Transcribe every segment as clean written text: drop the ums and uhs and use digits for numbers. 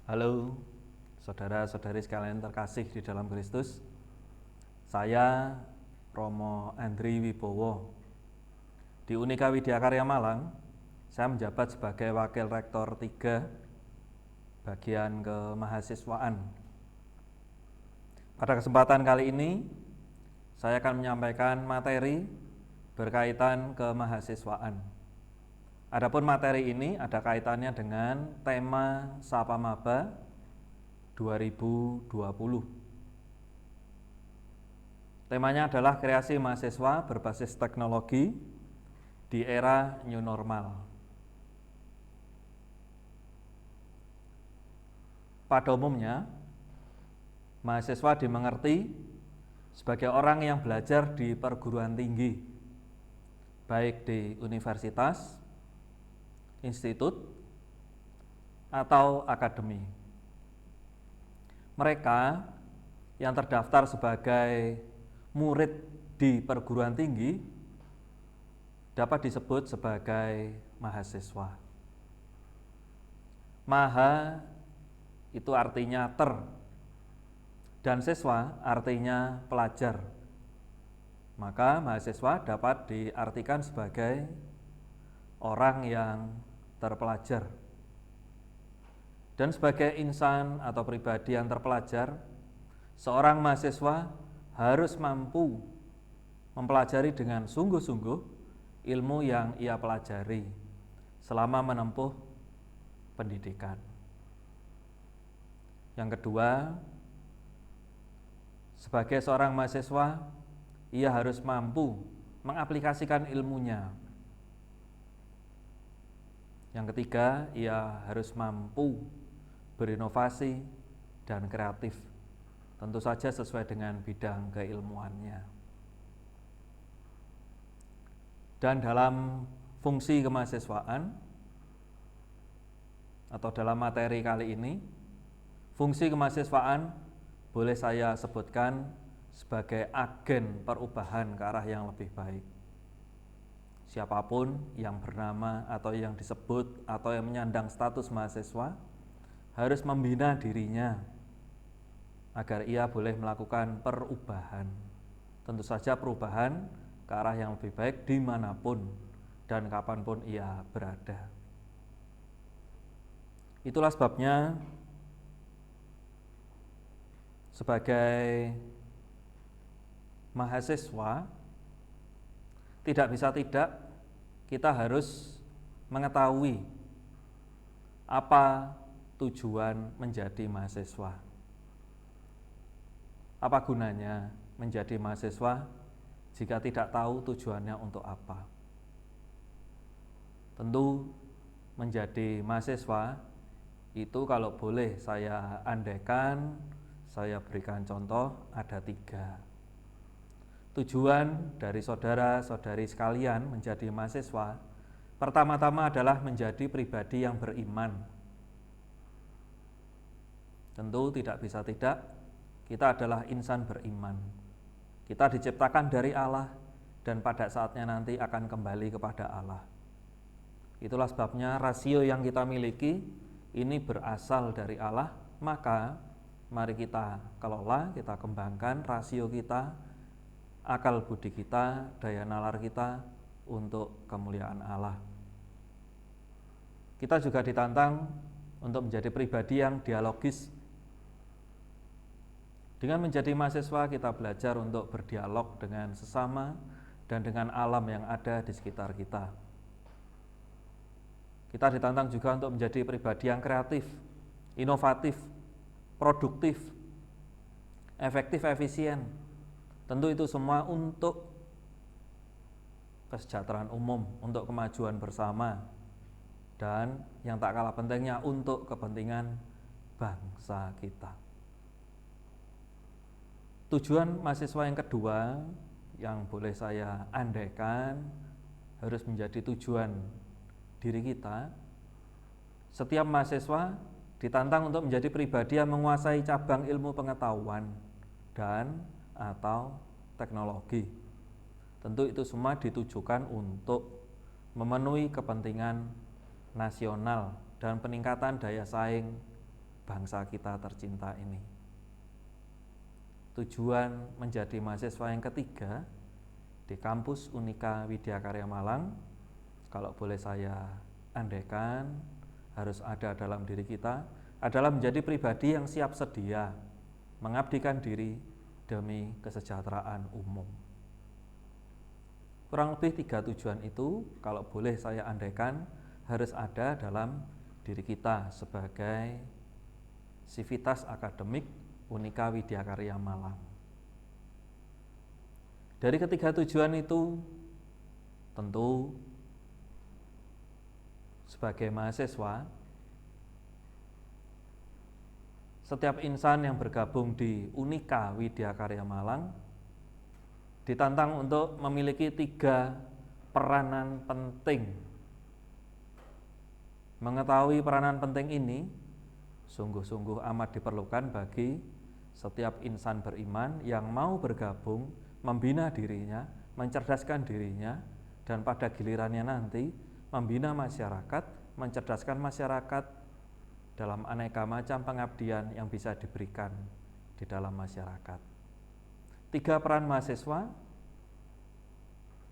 Halo, saudara-saudari sekalian terkasih di dalam Kristus. Saya Romo Andri Wibowo. Di Unika Widyakarya Malang, saya menjabat sebagai Wakil Rektor 3 bagian kemahasiswaan. Pada kesempatan kali ini, saya akan menyampaikan materi berkaitan kemahasiswaan. Adapun materi ini ada kaitannya dengan tema Sapa Maba 2020. Temanya adalah kreasi mahasiswa berbasis teknologi di era new normal. Pada umumnya, mahasiswa dimengerti sebagai orang yang belajar di perguruan tinggi, baik di universitas, institut, atau akademi. Mereka yang terdaftar sebagai murid di perguruan tinggi dapat disebut sebagai mahasiswa. Maha itu artinya dan siswa artinya pelajar. Maka mahasiswa dapat diartikan sebagai orang yang terpelajar. Dan sebagai insan atau pribadi yang terpelajar, seorang mahasiswa harus mampu mempelajari dengan sungguh-sungguh ilmu yang ia pelajari selama menempuh pendidikan. Yang kedua, sebagai seorang mahasiswa, ia harus mampu mengaplikasikan ilmunya. Yang ketiga, ia harus mampu berinovasi dan kreatif, tentu saja sesuai dengan bidang keilmuannya. Dan dalam fungsi kemahasiswaan atau dalam materi kali ini, fungsi kemahasiswaan boleh saya sebutkan sebagai agen perubahan ke arah yang lebih baik. Siapapun yang bernama atau yang disebut atau yang menyandang status mahasiswa harus membina dirinya agar ia boleh melakukan perubahan. Tentu saja perubahan ke arah yang lebih baik dimanapun dan kapanpun ia berada. Itulah sebabnya sebagai mahasiswa tidak bisa tidak kita harus mengetahui apa tujuan menjadi mahasiswa. Apa gunanya menjadi mahasiswa jika tidak tahu tujuannya untuk apa? Tentu menjadi mahasiswa itu kalau boleh saya andaikan, saya berikan contoh, ada 3. Tujuan dari saudara-saudari sekalian menjadi mahasiswa pertama-tama adalah menjadi pribadi yang beriman. Tentu tidak bisa tidak, kita adalah insan beriman. Kita diciptakan dari Allah dan pada saatnya nanti akan kembali kepada Allah. Itulah sebabnya rasio yang kita miliki ini berasal dari Allah, maka mari kita kelola, kita kembangkan rasio kita, akal budi kita, daya nalar kita untuk kemuliaan Allah. Kita juga ditantang untuk menjadi pribadi yang dialogis. Dengan menjadi mahasiswa kita belajar untuk berdialog dengan sesama dan dengan alam yang ada di sekitar kita. Kita ditantang juga untuk menjadi pribadi yang kreatif, inovatif, produktif, efektif, efisien. Tentu itu semua untuk kesejahteraan umum, untuk kemajuan bersama, dan yang tak kalah pentingnya untuk kepentingan bangsa kita. Tujuan mahasiswa yang kedua yang boleh saya andaikan harus menjadi tujuan diri kita. Setiap mahasiswa ditantang untuk menjadi pribadi yang menguasai cabang ilmu pengetahuan dan atau teknologi. Tentu itu semua ditujukan untuk memenuhi kepentingan nasional dan peningkatan daya saing bangsa kita tercinta ini. Tujuan menjadi mahasiswa yang ketiga di kampus Unika Widya Karya Malang, kalau boleh saya andaikan harus ada dalam diri kita, adalah menjadi pribadi yang siap sedia mengabdikan diri demi kesejahteraan umum. Kurang lebih 3 tujuan itu kalau boleh saya andaikan harus ada dalam diri kita sebagai sivitas akademik Unika Widya Karya Malang. Dari ketiga tujuan itu, tentu sebagai mahasiswa, setiap insan yang bergabung di Unika Widya Karya Malang ditantang untuk memiliki 3 peranan penting. Mengetahui peranan penting ini sungguh-sungguh amat diperlukan bagi setiap insan beriman yang mau bergabung, membina dirinya, mencerdaskan dirinya, dan pada gilirannya nanti membina masyarakat, mencerdaskan masyarakat dalam aneka macam pengabdian yang bisa diberikan di dalam masyarakat. 3 peran mahasiswa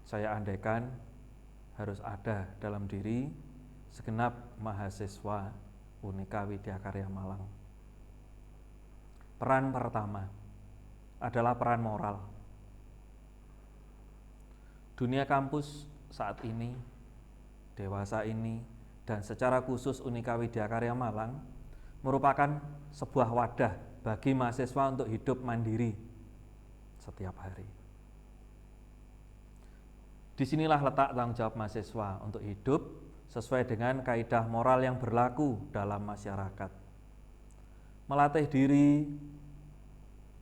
saya andaikan harus ada dalam diri segenap mahasiswa Unika Widya Karya Malang. Peran pertama adalah peran moral. Dunia kampus saat ini, dewasa ini, dan secara khusus Unika Widya Karya Malang merupakan sebuah wadah bagi mahasiswa untuk hidup mandiri setiap hari. Disinilah letak tanggung jawab mahasiswa untuk hidup sesuai dengan kaidah moral yang berlaku dalam masyarakat. Melatih diri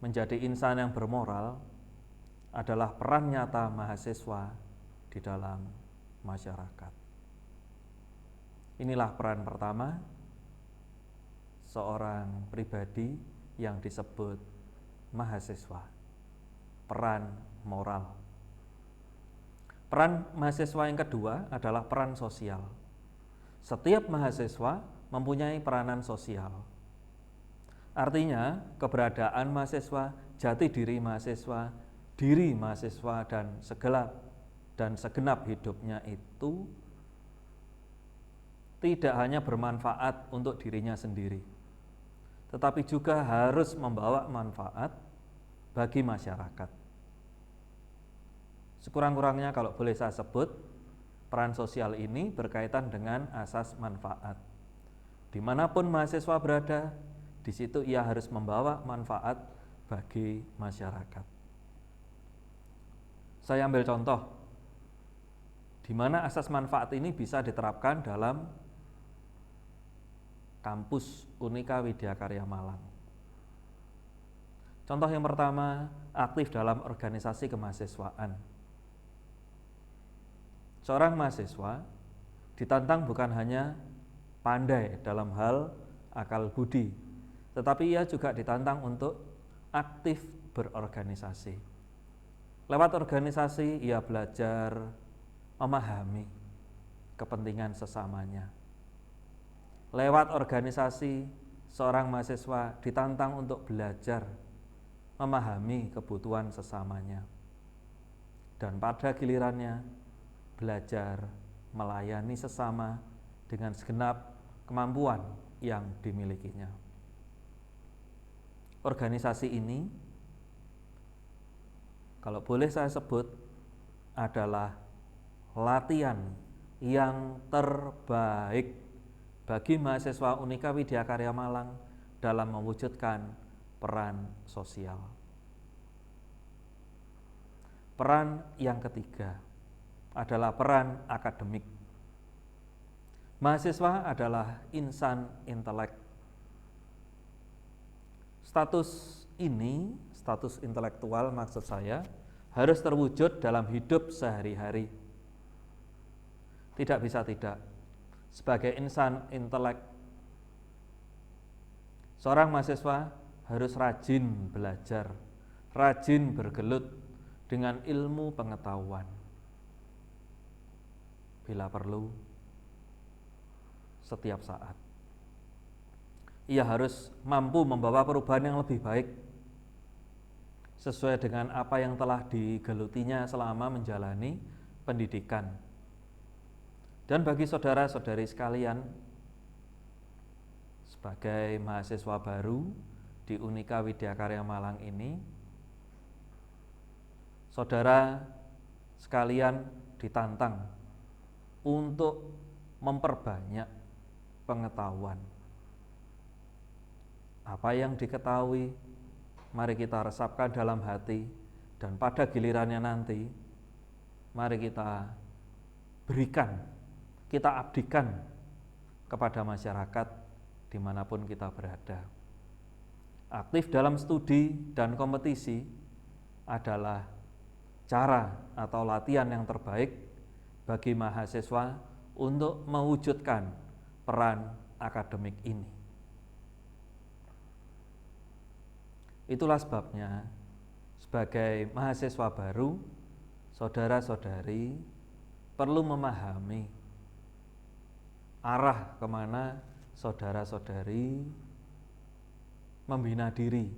menjadi insan yang bermoral adalah peran nyata mahasiswa di dalam masyarakat. Inilah peran pertama seorang pribadi yang disebut mahasiswa, peran moral. Peran mahasiswa yang kedua adalah peran sosial. Setiap mahasiswa mempunyai peranan sosial. Artinya, keberadaan mahasiswa, jati diri mahasiswa, dan segenap hidupnya itu tidak hanya bermanfaat untuk dirinya sendiri, tetapi juga harus membawa manfaat bagi masyarakat. Sekurang-kurangnya kalau boleh saya sebut, peran sosial ini berkaitan dengan asas manfaat. Dimanapun mahasiswa berada, di situ ia harus membawa manfaat bagi masyarakat. Saya ambil contoh, di mana asas manfaat ini bisa diterapkan dalam kampus Unika Widya Karya Malang. Contoh yang pertama, aktif dalam organisasi kemahasiswaan. Seorang mahasiswa ditantang bukan hanya pandai dalam hal akal budi, tetapi ia juga ditantang untuk aktif berorganisasi. Lewat organisasi ia belajar memahami kepentingan sesamanya. Lewat organisasi, seorang mahasiswa ditantang untuk belajar memahami kebutuhan sesamanya. Dan pada gilirannya, belajar melayani sesama dengan segenap kemampuan yang dimilikinya. Organisasi ini, kalau boleh saya sebut, adalah latihan yang terbaik bagi mahasiswa Unika Widya Karya Malang dalam mewujudkan peran sosial. Peran yang ketiga adalah peran akademik. Mahasiswa adalah insan intelek. Status ini, status intelektual maksud saya, harus terwujud dalam hidup sehari-hari. Tidak bisa tidak. Sebagai insan intelek, seorang mahasiswa harus rajin belajar, rajin bergelut dengan ilmu pengetahuan. Bila perlu, setiap saat. ia harus mampu membawa perubahan yang lebih baik sesuai dengan apa yang telah digelutinya selama menjalani pendidikan. Dan bagi saudara-saudari sekalian, sebagai mahasiswa baru di Unika Widyakarya Malang ini, saudara sekalian ditantang untuk memperbanyak pengetahuan. Apa yang diketahui, mari kita resapkan dalam hati, dan pada gilirannya nanti, mari kita berikan, kita abdikan kepada masyarakat dimanapun kita berada. Aktif dalam studi dan kompetisi adalah cara atau latihan yang terbaik bagi mahasiswa untuk mewujudkan peran akademik ini. Itulah sebabnya sebagai mahasiswa baru, saudara-saudari perlu memahami arah kemana saudara-saudari membina diri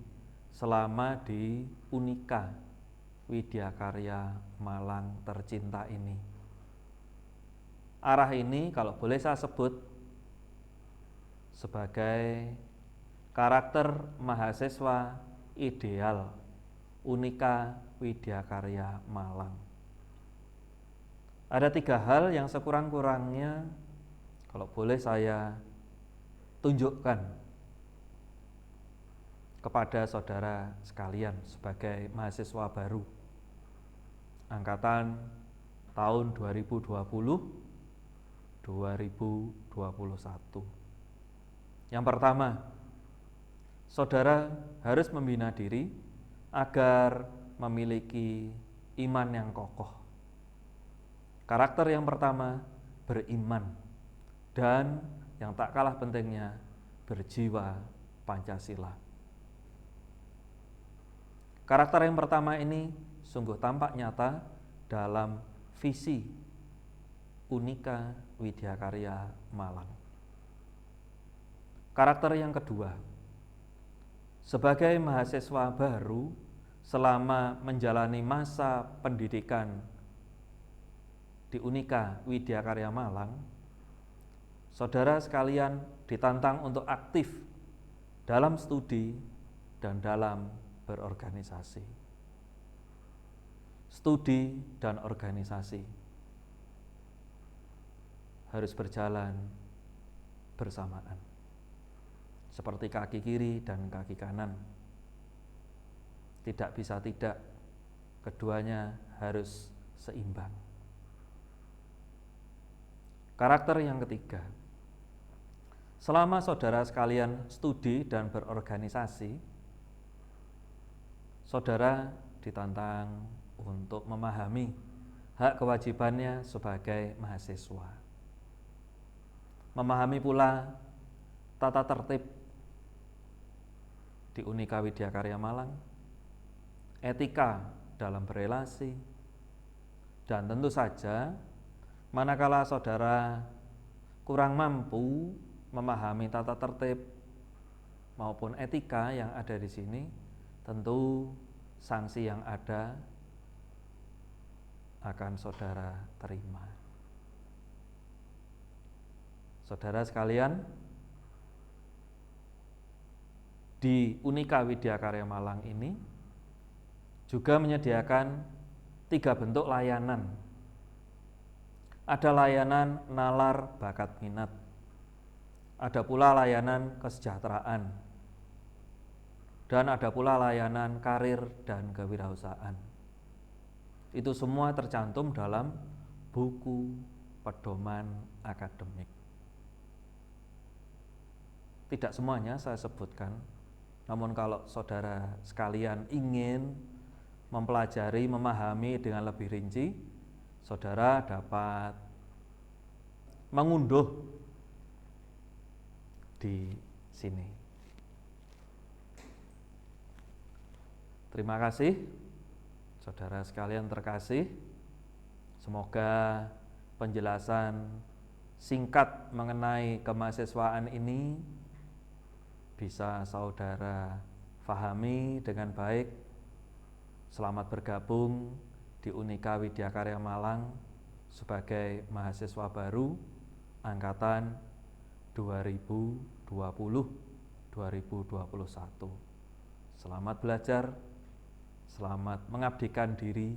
selama di Unika Widyakarya Malang tercinta ini. Arah ini kalau boleh saya sebut sebagai karakter mahasiswa ideal Unika Widyakarya Malang. Ada 3 hal yang sekurang-kurangnya kalau boleh saya tunjukkan kepada saudara sekalian sebagai mahasiswa baru angkatan tahun 2020-2021. Yang pertama, saudara harus membina diri agar memiliki iman yang kokoh. Karakter yang pertama, beriman, dan yang tak kalah pentingnya, berjiwa Pancasila. Karakter yang pertama ini sungguh tampak nyata dalam visi Unika Widyakarya Malang. Karakter yang kedua, sebagai mahasiswa baru selama menjalani masa pendidikan di Unika Widyakarya Malang, saudara sekalian ditantang untuk aktif dalam studi dan dalam berorganisasi. Studi dan organisasi harus berjalan bersamaan, seperti kaki kiri dan kaki kanan. Tidak bisa tidak, keduanya harus seimbang. Karakter yang ketiga, selama saudara sekalian studi dan berorganisasi, saudara ditantang untuk memahami hak kewajibannya sebagai mahasiswa. Memahami pula tata tertib di Unika Widyakarya Malang, etika dalam berelasi, dan tentu saja manakala saudara kurang mampu memahami tata tertib maupun etika yang ada di sini, tentu sanksi yang ada akan saudara terima. Saudara sekalian, di Unika Widyakarya Malang ini juga menyediakan 3 bentuk layanan. Ada layanan nalar bakat minat, ada pula layanan kesejahteraan, dan ada pula layanan karir dan kewirausahaan. Itu semua tercantum dalam buku pedoman akademik. Tidak semuanya saya sebutkan, namun kalau saudara sekalian ingin mempelajari, memahami dengan lebih rinci, saudara dapat mengunduh di sini. Terima kasih, saudara sekalian terkasih. Semoga penjelasan singkat mengenai kemahasiswaan ini bisa saudara fahami dengan baik. Selamat bergabung di Unika Widya Karya Malang sebagai mahasiswa baru angkatan 2020-2021. Selamat belajar, selamat mengabdikan diri,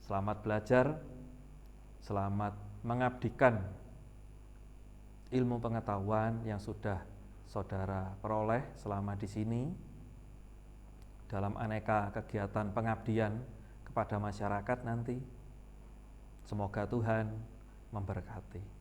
selamat belajar, selamat mengabdikan ilmu pengetahuan yang sudah saudara peroleh selama di sini dalam aneka kegiatan pengabdian kepada masyarakat nanti. Semoga Tuhan memberkati.